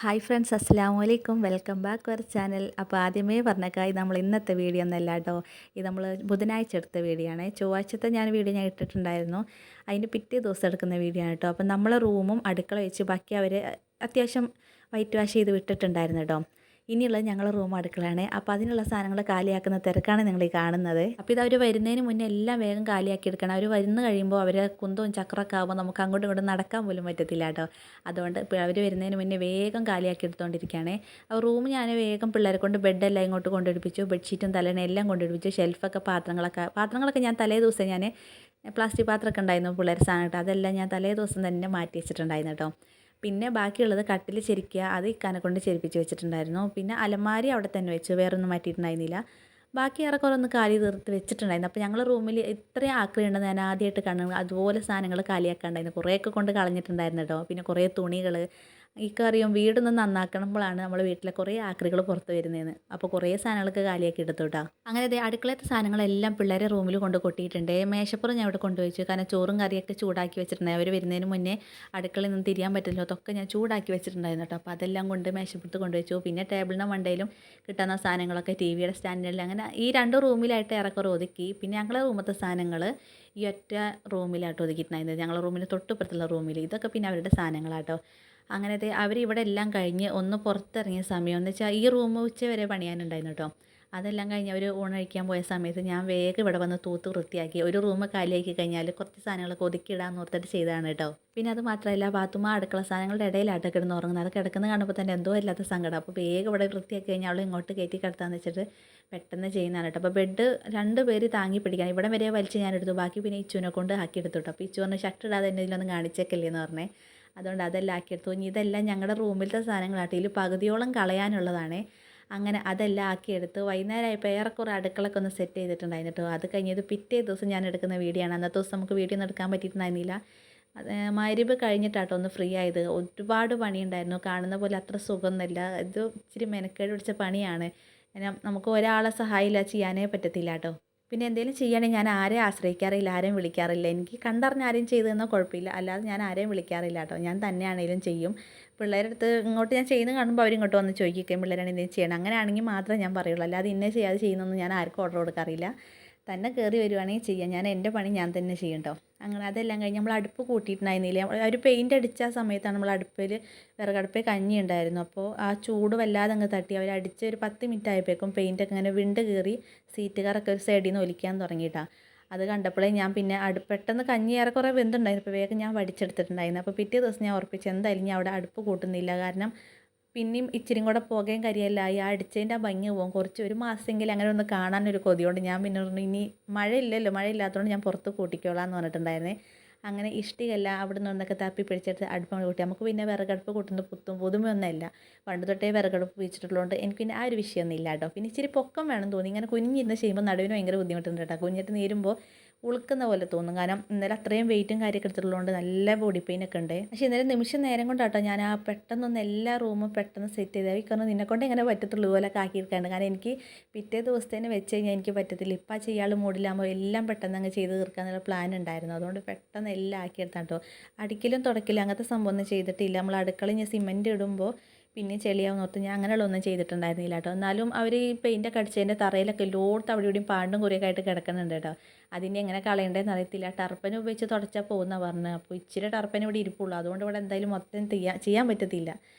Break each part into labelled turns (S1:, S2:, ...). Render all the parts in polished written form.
S1: Hi friends, അസ്സലാമു അലൈക്കും. Welcome back our channel. അപ്പോൾ ആദ്യമേ പറഞ്ഞേക്കാം, ഇത് നമ്മൾ ഇന്നത്തെ വീഡിയോ ഒന്നല്ല കേട്ടോ. ഇത് നമ്മൾ ബുധനാഴ്ച എടുത്ത വീഡിയോ ആണ്. ചൊവ്വാഴ്ചത്തെ വീഡിയോ ഞാൻ ഇട്ടിട്ടുണ്ടായിരുന്നു. അതിൻ്റെ പിറ്റേ ദിവസം എടുക്കുന്ന വീഡിയോ ആണ് കേട്ടോ. അപ്പം നമ്മളെ റൂമും അടുക്കള വെച്ച് ബാക്കി അവർ അത്യാവശ്യം വൈറ്റ് വാഷ് ചെയ്ത് വിട്ടിട്ടുണ്ടായിരുന്നു കേട്ടോ. ഇനിയുള്ളത് ഞങ്ങളുടെ റൂം അടുക്കളയാണ്. അപ്പോൾ അതിനുള്ള സാധനങ്ങൾ കാലിയാക്കുന്ന തിരക്കാണ് നിങ്ങൾ ഈ കാണുന്നത്. അപ്പോൾ ഇത് അവർ വരുന്നതിന് മുന്നേ എല്ലാം വേഗം കാലിയാക്കി എടുക്കണം. അവർ വരുന്ന കഴിയുമ്പോൾ അവർ കുന്തവും ചക്രമൊക്കെ ആകുമ്പോൾ നമുക്ക് അങ്ങോട്ടും ഇങ്ങോട്ടും നടക്കാൻ പോലും പറ്റത്തില്ല കേട്ടോ. അതുകൊണ്ട് ഇപ്പോൾ അവർ വരുന്നതിന് മുന്നേ വേഗം കാലിയാക്കി എടുത്തുകൊണ്ടിരിക്കുകയാണ്. അപ്പോൾ റൂം ഞാൻ വേഗം പിള്ളേരെ കൊണ്ട് ബെഡെല്ലാം ഇങ്ങോട്ട് കൊണ്ടെടുപ്പിച്ചു. ബെഡ്ഷീറ്റും തലേണ എല്ലാം കൊണ്ടെടുപ്പിച്ചു. ഷെൽഫൊക്കെ പാത്രങ്ങളൊക്കെ ഞാൻ തലേ ദിവസം പ്ലാസ്റ്റിക് പാത്രമൊക്കെ ഉണ്ടായിരുന്നു പിള്ളേർ സാധനം കേട്ടോ. അതെല്ലാം ഞാൻ തലേ ദിവസം തന്നെ മാറ്റി വെച്ചിട്ടുണ്ടായിരുന്നു കേട്ടോ. പിന്നെ ബാക്കിയുള്ളത് കട്ടിൽ ചെരിക്കുക, അത് ഇക്കാനെ കൊണ്ട് ചെരിപ്പിച്ച് വെച്ചിട്ടുണ്ടായിരുന്നു. പിന്നെ അലമാരി അവിടെ തന്നെ വെച്ചു, വേറൊന്നും മാറ്റിയിട്ടുണ്ടായിരുന്നില്ല. ബാക്കി ഏറെക്കുറെ ഒന്ന് കാലി തീർത്ത് വെച്ചിട്ടുണ്ടായിരുന്നു. അപ്പോൾ ഞങ്ങൾ റൂമിൽ ഇത്രയും ആക്രിയുണ്ടെന്ന് ഞാൻ ആദ്യമായിട്ട് കാണുന്നത്. അതുപോലെ സാധനങ്ങൾ കാലിയാക്കാണ്ടായിരുന്നു. കുറേയൊക്കെ കൊണ്ട് കളഞ്ഞിട്ടുണ്ടായിരുന്നു കേട്ടോ. പിന്നെ കുറേ തുണികൾ, ഇക്കറിയും വീടൊന്ന് നന്നാക്കണമ്പോഴാണ് നമ്മൾ വീട്ടിലെ കുറേ ആക്രികൾ പുറത്ത് വരുന്നതെന്ന്. അപ്പോൾ കുറേ സാധനങ്ങളൊക്കെ കാലിയാക്കി എടുത്തു കേട്ടോ. അങ്ങനെ ഇതേ അടുക്കളത്തെ സാധനങ്ങളെല്ലാം പിള്ളേരെ റൂമിൽ കൊണ്ട് കൊട്ടിയിട്ടുണ്ട്. മേശപ്പുറം ഞാൻ ഇവിടെ കൊണ്ടുവച്ചു. കാരണം ചോറും കറിയൊക്കെ ചൂടാക്കി വെച്ചിട്ടുണ്ടായി. അവർ വരുന്നതിന് മുന്നേ അടുക്കളയിൽ നിന്ന് തിരിയാൻ പറ്റില്ല, അതൊക്കെ ഞാൻ ചൂടാക്കി വെച്ചിട്ടുണ്ടായിരുന്നു കേട്ടോ. അപ്പോൾ അതെല്ലാം കൊണ്ട് മേശപ്പുറത്ത് കൊണ്ടുവച്ചു. പിന്നെ ടേബിളിൻ്റെ മണ്ടയിലും കിട്ടുന്ന സാധനങ്ങളൊക്കെ ടി വിയുടെ സ്റ്റാൻഡിൽ അങ്ങനെ ഈ രണ്ട് റൂമിലായിട്ട് ഏറെക്കുറെ ഒതുക്കി. പിന്നെ ഞങ്ങളുടെ റൂമത്തെ സാധനങ്ങൾ ഈ ഒറ്റ റൂമിലായിട്ട് ഒതുക്കിയിട്ടുണ്ടായിരുന്നത്. ഞങ്ങളുടെ റൂമിന് തൊട്ടുപുറത്തുള്ള റൂമിൽ. ഇതൊക്കെ പിന്നെ അവരുടെ സാധനങ്ങളാട്ടോ. അങ്ങനത്തെ അവരിവിടെ എല്ലാം കഴിഞ്ഞ് ഒന്ന് പുറത്തിറങ്ങിയ സമയം എന്ന് വെച്ചാൽ ഈ റൂം ഉച്ച വരെ പണിയാനുണ്ടായിരുന്നു കേട്ടോ. അതെല്ലാം കഴിഞ്ഞ് അവർ ഊണഴിക്കാൻ പോയ സമയത്ത് ഞാൻ വേഗം ഇവിടെ വന്ന് തൂത്ത് വൃത്തിയാക്കി. ഒരു റൂം കാലിയാക്കി കഴിഞ്ഞാൽ കുറച്ച് സാധനങ്ങളൊക്കെ ഒതുക്കിയിടാന്ന് ഓർത്തിട്ട് ചെയ്തതാണ് കേട്ടോ. പിന്നെ അത് മാത്രമല്ല, ബാത്റൂം അടുക്കള സാധനങ്ങളുടെ ഇടയിലായിട്ട് കിടന്ന് ഉറങ്ങുന്നത്. അത് കിടക്കുന്നത് കാണുമ്പോൾ തന്നെ എന്തോ ഇല്ലാത്ത സങ്കടം. അപ്പോൾ വേഗം ഇവിടെ വൃത്തിയാക്കി കഴിഞ്ഞാൽ അവൾ ഇങ്ങോട്ട് കയറ്റി കിടത്താന്ന് വെച്ചിട്ട് പെട്ടെന്ന് ചെയ്യുന്നതാണ് കേട്ടോ. അപ്പോൾ ബെഡ് 2 പേര് താങ്ങി പിടിക്കാൻ ഇവിടെ വരെ വലിച്ച് ഞാൻ എടുത്തു. ബാക്കി പിന്നെ ഇച്ചുവിനെ കൊണ്ട് ആക്കി എടുത്തു കേട്ടോ. അപ്പോൾ ഇച്ചു പറഞ്ഞ് ഷർട്ട് ഇടാതെ എന്നെ ഇതിലൊന്നും കാണിച്ചേക്കല്ലേ എന്ന് പറഞ്ഞേ. അതുകൊണ്ട് അതെല്ലാം ആക്കിയെടുത്തു. ഇനി ഇതെല്ലാം ഞങ്ങളുടെ റൂമിലത്തെ സാധനങ്ങളാട്ടോ. ഇതിൽ പകുതിയോളം കളയാനുള്ളതാണ്. അങ്ങനെ അതെല്ലാം ആക്കിയെടുത്ത് വൈകുന്നേരമായപ്പോൾ ഏറെക്കുറെ അടുക്കളൊക്കെ ഒന്ന് സെറ്റ് ചെയ്തിട്ടുണ്ടായിരുന്നു കേട്ടോ. അത് കഴിഞ്ഞത് പിറ്റേ ദിവസം ഞാൻ എടുക്കുന്ന വീഡിയോ ആണ്. അന്നത്തെ ദിവസം നമുക്ക് വീഡിയോ ഒന്നും എടുക്കാൻ പറ്റിയിട്ടുണ്ടായിരുന്നില്ല. അത് മഗ്‌രിബ് കഴിഞ്ഞിട്ടാട്ടോ ഒന്ന് ഫ്രീ ആയത്. ഒരുപാട് പണിയുണ്ടായിരുന്നു. കാണുന്ന പോലെ അത്ര സുഖമൊന്നുമില്ല. ഇത് ഇച്ചിരി മെനക്കേട് പിടിച്ച പണിയാണ്. നമുക്ക് ഒരാളെ സഹായമില്ല ചെയ്യാനേ പറ്റത്തില്ല കേട്ടോ. പിന്നെ എന്തെങ്കിലും ചെയ്യുകയാണെങ്കിൽ ഞാൻ ആരെയും ആശ്രയിക്കാറില്ല, ആരെയും വിളിക്കാറില്ല. എനിക്ക് കണ്ടറിഞ്ഞ് ആരെയും ചെയ്തു തന്നാൽ കുഴപ്പമില്ല. അല്ലാതെ ഞാൻ ആരെയും വിളിക്കാറില്ല കേട്ടോ. ഞാൻ തന്നെയാണെങ്കിലും ചെയ്യും. പിള്ളേരുടെ അടുത്ത് ഇങ്ങോട്ട് ഞാൻ ചെയ്യുന്നത് കാണുമ്പോൾ അവരിങ്ങോട്ട് വന്ന് ചോദിക്കുകയും പിള്ളേരാണ് എന്തെങ്കിലും ചെയ്യണം. അങ്ങനെയാണെങ്കിൽ മാത്രമേ ഞാൻ പറയുള്ളൂ. അല്ലാതെ ഇന്നെ ചെയ്യാതെ ചെയ്യുന്നൊന്നും ഞാൻ ആർക്കും ഓർഡർ കൊടുക്കാറില്ല. തന്നെ കയറി വരുവാണെങ്കിൽ ചെയ്യാം. ഞാൻ എൻ്റെ പണി ഞാൻ തന്നെ ചെയ്യും കേട്ടോ. അങ്ങനെ അതെല്ലാം കഴിഞ്ഞ് നമ്മൾ അടുപ്പ് കൂട്ടിയിട്ടുണ്ടായിരുന്നില്ല. ഒരു പെയിൻ്റ് അടിച്ച സമയത്താണ് നമ്മൾ അടുപ്പിൽ വിറകടുപ്പിൽ കഞ്ഞി ഉണ്ടായിരുന്നു. അപ്പോൾ ആ ചൂട് വല്ലാതെ അങ്ങ് തട്ടി അവർ അടിച്ച് ഒരു 10 മിനിറ്റ് ആയപ്പോഴേക്കും പെയിൻ്റൊക്കെ ഇങ്ങനെ വിണ്ട് കയറി സീറ്റുകാരൊക്കെ ഒരു സൈഡിൽ നിന്ന് ഒലിക്കാൻ തുടങ്ങിയിട്ടാണ്. അത് കണ്ടപ്പോഴേ ഞാൻ പിന്നെ പെട്ടെന്ന് കഞ്ഞി ഏറെക്കുറെ വെന്തുണ്ടായിരുന്നു. അപ്പോൾ വേഗം ഞാൻ വടിച്ചെടുത്തിട്ടുണ്ടായിരുന്നു. അപ്പോൾ പിറ്റേ ദിവസം ഞാൻ ഉറപ്പിച്ചു എന്തായാലും ഞാൻ അവിടെ അടുപ്പ് കൂട്ടുന്നില്ല. കാരണം പിന്നെയും ഇച്ചിരി കൂടെ പുകയും കരിയെല്ലാം ആ അടിച്ചതിൻ്റെ ആ ഭംഗി പോകും. കുറച്ച് ഒരു മാസമെങ്കിലും അങ്ങനെ ഒന്ന് കാണാനൊരു കൊതിയുണ്ട്. ഞാൻ പിന്നെ പറഞ്ഞു ഇനി മഴയില്ലല്ലോ, മഴയില്ലാത്തതുകൊണ്ട് ഞാൻ പുറത്ത് കൂട്ടിക്കോളാം എന്ന് പറഞ്ഞിട്ടുണ്ടായിരുന്നേ. അങ്ങനെ ഇഷ്ടികല്ല അവിടെ നിന്നൊക്കെ തപ്പി പിടിച്ചെടുത്ത് അടുപ്പ് കൂട്ടി. നമുക്ക് പിന്നെ വിറകടുപ്പ് കൂട്ടുന്നത് പുതുമയൊന്നുമല്ല. പണ്ട് തൊട്ടേ വിറകടുപ്പ് വെച്ചിട്ടുള്ളതുകൊണ്ട് എനിക്ക് പിന്നെ ആ ഒരു വിഷയമൊന്നും ഇല്ല കേട്ടോ. പിന്നെ ഇച്ചിരി പൊക്കം വേണം തോന്നി. ഇങ്ങനെ കുനിഞ്ഞിരുന്ന് ചെയ്യുമ്പോൾ നടുവിന് ഭയങ്കര ബുദ്ധിമുട്ടുണ്ട് കേട്ടോ. കുഞ്ഞിട്ട് നീരുമ്പോൾ ഉളുക്കുന്ന പോലെ തോന്നും. കാരണം ഇന്നലെ അത്രയും വെയിറ്റും കാര്യമൊക്കെ എടുത്തിട്ടുള്ളതുകൊണ്ട് നല്ല ബോഡി പെയിനൊക്കെ ഉണ്ട്. പക്ഷേ ഇന്നലെ നിമിഷം നേരം കൊണ്ടാട്ടോ ഞാൻ ആ പെട്ടെന്നൊന്ന് എല്ലാ റൂമും പെട്ടെന്ന് സെറ്റ് ചെയ്ത്. കാരണം നിന്നെക്കൊണ്ട് എങ്ങനെ പറ്റത്തുള്ളൂ ഇതുപോലൊക്കെ ആക്കിയിരിക്കാണ്ട്. കാരണം എനിക്ക് പിറ്റേ ദിവസത്തേന് വെച്ച് കഴിഞ്ഞാൽ എനിക്ക് പറ്റത്തില്ല. ഇപ്പം ആ ചെയ്യാൾ മൂടിലാകുമ്പോൾ എല്ലാം പെട്ടെന്ന് അങ്ങ് ചെയ്ത് തീർക്കാനുള്ള പ്ലാൻ ഉണ്ടായിരുന്നു. അതുകൊണ്ട് പെട്ടെന്ന് എല്ലാം ആക്കിയെടുത്താൽ കേട്ടോ. അടിക്കലും തുടക്കലും അങ്ങനത്തെ സംഭവം ഒന്നും ചെയ്തിട്ടില്ല. നമ്മൾ അടുക്കളയിൽ ഞാൻ സിമെൻറ്റ് ഇടുമ്പോൾ പിന്നെ ചെളിയാവും ഓർത്ത് ഞാൻ അങ്ങനെയുള്ളതൊന്നും ചെയ്തിട്ടുണ്ടായിരുന്നില്ല കേട്ടോ. എന്നാലും അവർ ഈ പെയിൻ്റൊക്കെ അടിച്ചതിൻ്റെ തറയിലൊക്കെ ലോർത്ത് അവിടെ ഇവിടെയും പാണ്ടും കുറിയൊക്കെ ആയിട്ട് കിടക്കുന്നുണ്ട് കേട്ടോ. അതിനെ എങ്ങനെ കളയേണ്ടതെന്ന് അറിയത്തില്ല. ടർപ്പൻ ഉപയോഗിച്ച് തുടച്ചാൽ പോകുന്നതാണ് പറഞ്ഞത്. അപ്പോൾ ഇച്ചിരി ടർപ്പൻ ഇവിടെ ഇരിപ്പുള്ളൂ. അതുകൊണ്ട് ഇവിടെ എന്തായാലും മൊത്തം ചെയ്യാൻ പറ്റത്തില്ല.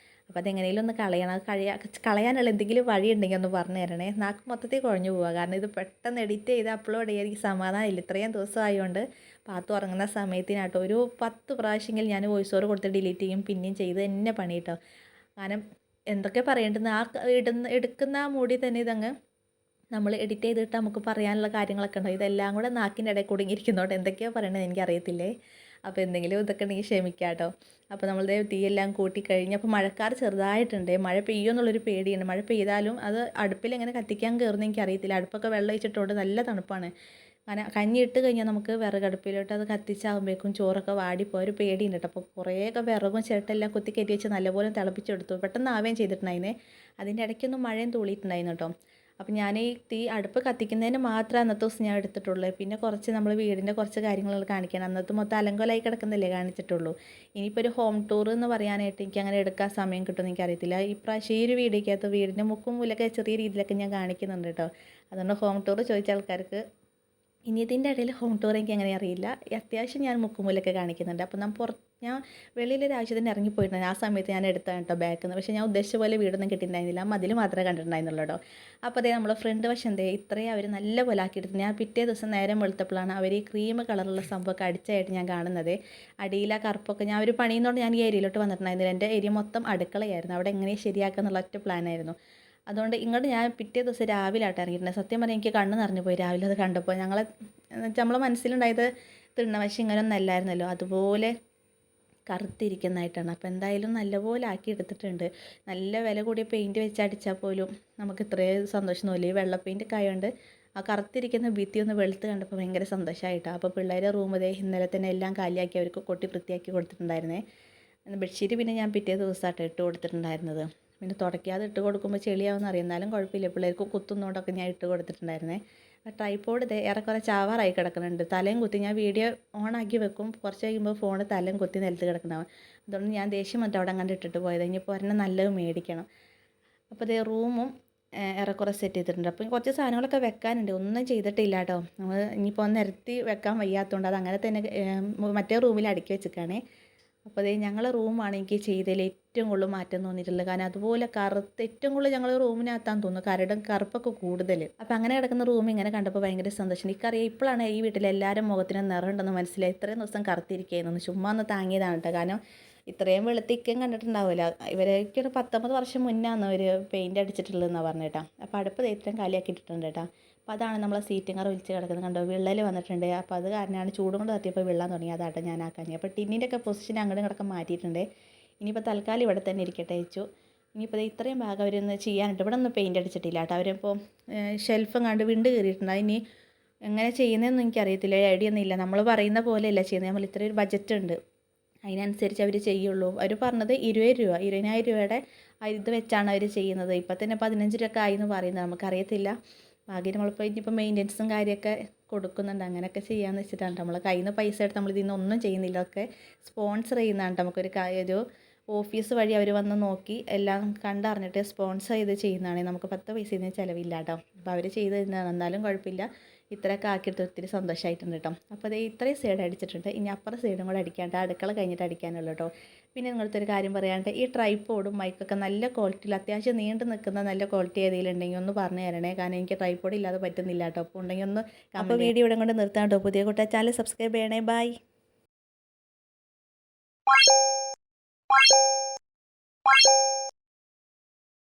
S1: അപ്പോൾ അതെങ്ങനെയും ഒന്ന് കളയണം. അത് കളയാനുള്ള എന്തെങ്കിലും വഴി ഉണ്ടെങ്കിൽ ഒന്ന് പറഞ്ഞു തരണേ. നാക്ക് മൊത്തത്തിൽ കുഴഞ്ഞു പോവുക. കാരണം ഇത് പെട്ടെന്ന് എഡിറ്റ് ചെയ്ത് അപ്ലോഡ് ചെയ്യാൻ എനിക്ക് സമാധാനമില്ല. ഇത്രയും ദിവസം ആയതുകൊണ്ട് പാത്തു ഉറങ്ങുന്ന സമയത്തിനാട്ടോ ഒരു 10 പ്രാവശ്യമെങ്കിലും ഞാൻ വോയിസ് ഓവർ കൊടുത്ത് ഡിലീറ്റ് ചെയ്യും. പിന്നെയും ചെയ്ത് തന്നെ പണി കേട്ടോ. കാരണം എന്തൊക്കെ പറയേണ്ടത് ആ എടുക്കുന്ന ആ മൂടി തന്നെ ഇതങ്ങ് നമ്മൾ എഡിറ്റ് ചെയ്തിട്ട് നമുക്ക് പറയാനുള്ള കാര്യങ്ങളൊക്കെ ഉണ്ടാവും. ഇതെല്ലാം കൂടെ നാക്കിൻ്റെ ഇടയിൽ കുടുങ്ങിയിരിക്കുന്നതുകൊണ്ട് എന്തൊക്കെയാണ് പറയണത് എനിക്കറിയത്തില്ലേ. അപ്പോൾ എന്തെങ്കിലും ഇതൊക്കെ ഉണ്ടെങ്കിൽ ക്ഷമിക്കാം കേട്ടോ. അപ്പോൾ നമ്മളുടെ തീയെല്ലാം കൂട്ടിക്കഴിഞ്ഞ് അപ്പോൾ മഴക്കാർ ചെറുതായിട്ടുണ്ട്. മഴ പെയ്യുമെന്നുള്ളൊരു പേടിയുണ്ട്. മഴ പെയ്താലും അത് അടുപ്പിൽ എങ്ങനെ കത്തിക്കാൻ കയറുന്ന എനിക്കറിയത്തില്ല. അടുപ്പൊക്കെ വെള്ളം ഒഴിച്ചിട്ടുണ്ട്, നല്ല തണുപ്പാണ്. അങ്ങനെ കഞ്ഞി ഇട്ട് കഴിഞ്ഞാൽ നമുക്ക് വിറകടുപ്പിലോട്ട് അത് കത്തിച്ചാകുമ്പോഴേക്കും ചോറൊക്കെ വാടിപ്പോയ ഒരു പേടിയുണ്ട് കേട്ടോ. അപ്പോൾ കുറേയൊക്കെ വിറകും ചിരട്ടെല്ലാം കുത്തി കയറ്റി വെച്ച് നല്ലപോലെ തിളപ്പിച്ചെടുത്തു. പെട്ടെന്ന് ആവുകയും ചെയ്തിട്ടുണ്ടായിരുന്നേ. അതിൻ്റെ ഇടയ്ക്കൊന്നും മഴയും തൂളിയിട്ടുണ്ടായിരുന്നു കേട്ടോ. അപ്പോൾ ഞാൻ ഈ അടുപ്പ് കത്തിക്കുന്നതിന് മാത്രമേ അന്നത്തെ ദിവസം ഞാൻ എടുത്തിട്ടുള്ളൂ. പിന്നെ കുറച്ച് നമ്മൾ വീടിൻ്റെ കുറച്ച് കാര്യങ്ങൾ കാണിക്കണം. അന്നത്തെ മൊത്തം അലങ്കോലമായി കിടക്കുന്നതല്ലേ കാണിച്ചിട്ടുള്ളൂ. ഇനിയിപ്പോൾ ഒരു ഹോം ടൂർ എന്ന് പറയാനായിട്ട് എനിക്ക് അങ്ങനെ എടുക്കാൻ സമയം കിട്ടുമെന്ന് എനിക്കറിയത്തില്ല. ഇപ്രാവശ്യം ഈ ഒരു വീഡിയോക്കകത്ത് വീടിൻ്റെ മുക്കും മൂലൊക്കെ ചെറിയ രീതിയിലൊക്കെ ഞാൻ കാണിക്കുന്നുണ്ട് കേട്ടോ. അതുകൊണ്ട് ഹോം ടൂർ ചോദിച്ച ആൾക്കാർക്ക് ഇനി ഇതിൻ്റെ ഇടയിൽ ഹോം ടൂർ എനിക്ക് അങ്ങനെ അറിയില്ല. അത്യാവശ്യം ഞാൻ മുക്കുമൂലൊക്കെ കാണിക്കുന്നുണ്ട്. അപ്പോൾ ഞാൻ വെളിയിലൊരു ആവശ്യത്തിന് ഇറങ്ങിപ്പോയിട്ടുണ്ട്. ആ സമയത്ത് ഞാൻ എടുത്താണ് കേട്ടോ ബാക്കിൽ നിന്ന്. പക്ഷേ ഞാൻ ഉദ്ദേശിച്ച പോലെ വീടൊന്നും കിട്ടിയിട്ടുണ്ടായിരുന്നില്ല. മതിൽ മാത്രമേ കണ്ടിട്ടുണ്ടായിരുന്നുള്ളൂ കേട്ടോ. അപ്പോൾ അതേ നമ്മളെ ഫ്രണ്ട് വശം ഇത്രയും അവർ നല്ല പോലെ ആക്കിയെടുത്തു. ഞാൻ പിറ്റേ ദിവസം നേരം വെളുത്തപ്പോഴാണ് അവർ ഈ ക്രീം കളറുള്ള സംഭവമൊക്കെ അടിച്ചായിട്ട് ഞാൻ കാണുന്നത്. അടിയിൽ ആ കറുപ്പൊക്കെ ഞാൻ ഒരു പണിയുന്നതുകൊണ്ട് ഞാൻ ഈ ഏരിയയിലോട്ട് വന്നിട്ടുണ്ടായിരുന്നില്ല. എൻ്റെ ഏരിയ മൊത്തം അടുക്കളയായിരുന്നു. അവിടെ എങ്ങനെ ശരിയാക്കുക എന്നുള്ള ഒറ്റ പ്ലാനായിരുന്നു. അതുകൊണ്ട് ഇങ്ങോട്ട് ഞാൻ പിറ്റേ ദിവസം രാവിലെ ആയിട്ട് ഇറങ്ങിയിട്ടുണ്ട്. സത്യം പറഞ്ഞാൽ എനിക്ക് കണ്ണ് നിറഞ്ഞു പോയി രാവിലെ അത് കണ്ടപ്പോൾ. നമ്മളെ മനസ്സിലുണ്ടായത് തിണ്ണവശം ഇങ്ങനെയൊന്നും അല്ലായിരുന്നല്ലോ, അതുപോലെ കറുത്തിരിക്കുന്നതായിട്ടാണ്. അപ്പോൾ എന്തായാലും നല്ലപോലെ ആക്കി എടുത്തിട്ടുണ്ട്. നല്ല വില കൂടിയ പെയിൻറ്റ് വെച്ച് അടിച്ചാൽ പോലും നമുക്ക് ഇത്രയും സന്തോഷം തോന്നില്ല. ഈ വെള്ള പെയിൻറ്റൊക്കെ ആയതുകൊണ്ട് ആ കറുത്തിരിക്കുന്ന ഭിത്തി ഒന്ന് വെളുത്ത് കണ്ടപ്പോൾ ഭയങ്കര സന്തോഷമായിട്ടാണ്. അപ്പോൾ പിള്ളേരെ റൂം ഇന്നലെ തന്നെ എല്ലാം കാലിയാക്കി അവർക്ക് കൊട്ടി വൃത്തിയാക്കി കൊടുത്തിട്ടുണ്ടായിരുന്നേ. ബെഡ്ഷീറ്റ് പിന്നെ ഞാൻ പിറ്റേ ദിവസമായിട്ട് ഇട്ട് കൊടുത്തിട്ടുണ്ടായിരുന്നത്. പിന്നെ തുടയ്ക്കാതെ ഇട്ട് കൊടുക്കുമ്പോൾ ചെളിയാവുമെന്ന് അറിയാം, എന്നാലും കുഴപ്പമില്ല, പിള്ളേർക്ക് കുത്തുന്നതുകൊണ്ടൊക്കെ ഞാൻ ഇട്ട് കൊടുത്തിട്ടുണ്ടായിരുന്നേ. ട്രൈപോഡ് ഏറെക്കുറെ ചാവാറായി കിടക്കുന്നുണ്ട്. തലയും കുത്തി ഞാൻ വീഡിയോ ഓണാക്കി വെക്കും, കുറച്ച് കഴിയുമ്പോൾ ഫോണ് തലയും കുത്തി നിലത്ത് കിടക്കണമാവും. അതുകൊണ്ട് ഞാൻ ദേഷ്യം വന്നിട്ട് അവിടെ അങ്ങോട്ട് ഇട്ടിട്ട് പോയത്. ഇനിയിപ്പോൾ ഒരെണ്ണം നല്ലത് മേടിക്കണം. അപ്പോൾ ഇതേ റൂമും ഏറെക്കുറെ സെറ്റ് ചെയ്തിട്ടുണ്ട്. അപ്പം കുറച്ച് സാധനങ്ങളൊക്കെ വെക്കാനുണ്ട്, ഒന്നും ചെയ്തിട്ടില്ല കേട്ടോ. നമ്മൾ ഇനിയിപ്പോൾ നിരത്തി വെക്കാൻ വയ്യാത്തതുകൊണ്ട് അത് അങ്ങനെ തന്നെ മറ്റേ റൂമിൽ അടുക്കി വെച്ചിരിക്കുകയാണേ. അപ്പോൾ അതേ ഞങ്ങളെ റൂമാണ് എനിക്ക് ചെയ്തതിൽ ഏറ്റവും കൂടുതൽ മാറ്റം തോന്നിയിട്ടുള്ളത്. കാരണം അതുപോലെ കറുത്ത് ഏറ്റവും കൂടുതൽ ഞങ്ങൾ റൂമിനകത്താന്ന് തോന്നുന്നു, കറുപ്പൊക്കെ കൂടുതൽ. അപ്പോൾ അങ്ങനെ കിടക്കുന്ന റൂം ഇങ്ങനെ കണ്ടപ്പോൾ ഭയങ്കര സന്തോഷം. എനിക്കറിയാം ഇപ്പോഴാണ് ഈ വീട്ടിൽ എല്ലാവരും മുഖത്തിന് നിറമുണ്ടെന്ന് മനസ്സിലായി. ഇത്രയും ദിവസം കറുത്തിരിക്കുകയെന്ന് ചുമ്മാ ഒന്ന് താങ്ങിയതാണ് കേട്ടോ. കാരണം ഇത്രയും വെളുത്തിക്കും കണ്ടിട്ടുണ്ടാവില്ല. ഇവരൊക്കെ 19 വർഷം മുന്നാണ് അവർ പെയിൻറ്റ് അടിച്ചിട്ടുള്ളതെന്നാണ് പറഞ്ഞേട്ടാ. അപ്പോൾ അടുപ്പ് ഇത്രയും കാലിയാക്കിയിട്ടുണ്ട് കേട്ടോ. അപ്പോൾ അതാണ് നമ്മളെ സീറ്റിങ്ങർ വിളിച്ച് കിടക്കുന്നത് കണ്ടോ, വിള്ളൽ വന്നിട്ടുണ്ട്. അപ്പോൾ അത് കാരണമാണ് ചൂടും കൊണ്ട് തട്ടിയപ്പോൾ വെള്ളം തുടങ്ങി. അതാട്ടെ ഞാൻ ആക്കാൻ. അപ്പോൾ ടിന്നിൻ്റെ ഒക്കെ പൊസിഷൻ അങ്ങോട്ടും ഇങ്ങോട്ടൊക്കെ മാറ്റിയിട്ടുണ്ട്. ഇനിയിപ്പോൾ തൽക്കാലം ഇവിടെ തന്നെ ഇരിക്കട്ടെ വെച്ചു. ഇനിയിപ്പോൾ ഇത്രയും ഭാഗം അവരൊന്ന് ചെയ്യാനുണ്ട്. ഇവിടെ ഒന്നും പെയിൻറ്റ് അടിച്ചിട്ടില്ല കേട്ടോ. അവരിപ്പോൾ ഷെൽഫും കണ്ട് വിണ്ട് കയറിയിട്ടുണ്ട്. ഇനി എങ്ങനെ ചെയ്യുന്നതെന്ന് എനിക്കറിയത്തില്ല, ഐഡിയ ഒന്നും ഇല്ല. നമ്മൾ പറയുന്ന പോലെയല്ല ചെയ്യുന്നത്. നമ്മൾ ഇത്രയൊരു ബജറ്റ് ഉണ്ട്, അതിനനുസരിച്ച് അവർ ചെയ്യുള്ളൂ. അവർ പറഞ്ഞത് 20,000 രൂപയുടെ ഇത് വെച്ചാണ് അവർ ചെയ്യുന്നത്. ഇപ്പം തന്നെ 15 രൂപ ആയി എന്ന് പറയുന്നത്. നമുക്കറിയത്തില്ല, ഭാഗ്യം നമ്മളിപ്പോൾ ഇനിയിപ്പോൾ മെയിൻ്റെനൻസും കാര്യമൊക്കെ കൊടുക്കുന്നുണ്ട്. അങ്ങനെയൊക്കെ ചെയ്യാമെന്ന് വെച്ചിട്ടാണ്. നമ്മൾ കയ്യിൽ നിന്ന് പൈസ എടുത്ത് നമ്മൾ ഇതിൽ ഒന്നും ചെയ്യുന്നില്ല, ഒക്കെ സ്പോൺസർ ചെയ്യുന്നതാണ്. നമുക്കൊരു ഓഫീസ് വഴി അവർ വന്ന് നോക്കി എല്ലാം കണ്ടറിഞ്ഞിട്ട് സ്പോൺസർ ചെയ്ത് ചെയ്യുന്നതാണ്. നമുക്ക് 10 പൈസ ഇതിന് ചിലവില്ല കേട്ടോ. അപ്പോൾ അവർ ചെയ്ത് തരുന്നതാണ്. എന്നാലും കുഴപ്പമില്ല, ഇത്രയൊക്കെ ആക്കിയെടുത്ത് ഒത്തിരി സന്തോഷമായിട്ടുണ്ട് കേട്ടോ. അപ്പോൾ അത് ഇത്രയും സൈഡ് അടിച്ചിട്ടുണ്ട്. ഇനി അപ്പുറം സൈഡും കൂടെ അടിക്കാണ്ട് അടുക്കള കഴിഞ്ഞിട്ട് അടിക്കാനുള്ളൂ കേട്ടോ. പിന്നെ നിങ്ങളടുത്ത് ഒരു കാര്യം പറയാണ്ട്, ഈ ട്രൈപോഡും മൈക്കൊക്കെ നല്ല ക്വാളിറ്റിയിൽ അത്യാവശ്യം നീണ്ടു നിൽക്കുന്ന നല്ല ക്വാളിറ്റി ഏതെങ്കിലും ഉണ്ടെങ്കിൽ ഒന്ന് പറഞ്ഞു തരണേ. കാരണം എനിക്ക് ട്രൈപോഡ് ഇല്ലാതെ പറ്റുന്നില്ല കേട്ടോ. അപ്പോൾ ഉണ്ടെങ്കിൽ ഒന്ന്. അപ്പോൾ വീഡിയോ ഇവിടെ കൊണ്ട് നിർത്താം കേട്ടോ. പുതിയ കൂട്ട ചാനൽ സബ്സ്ക്രൈബ് ചെയ്യണേ. ബൈ.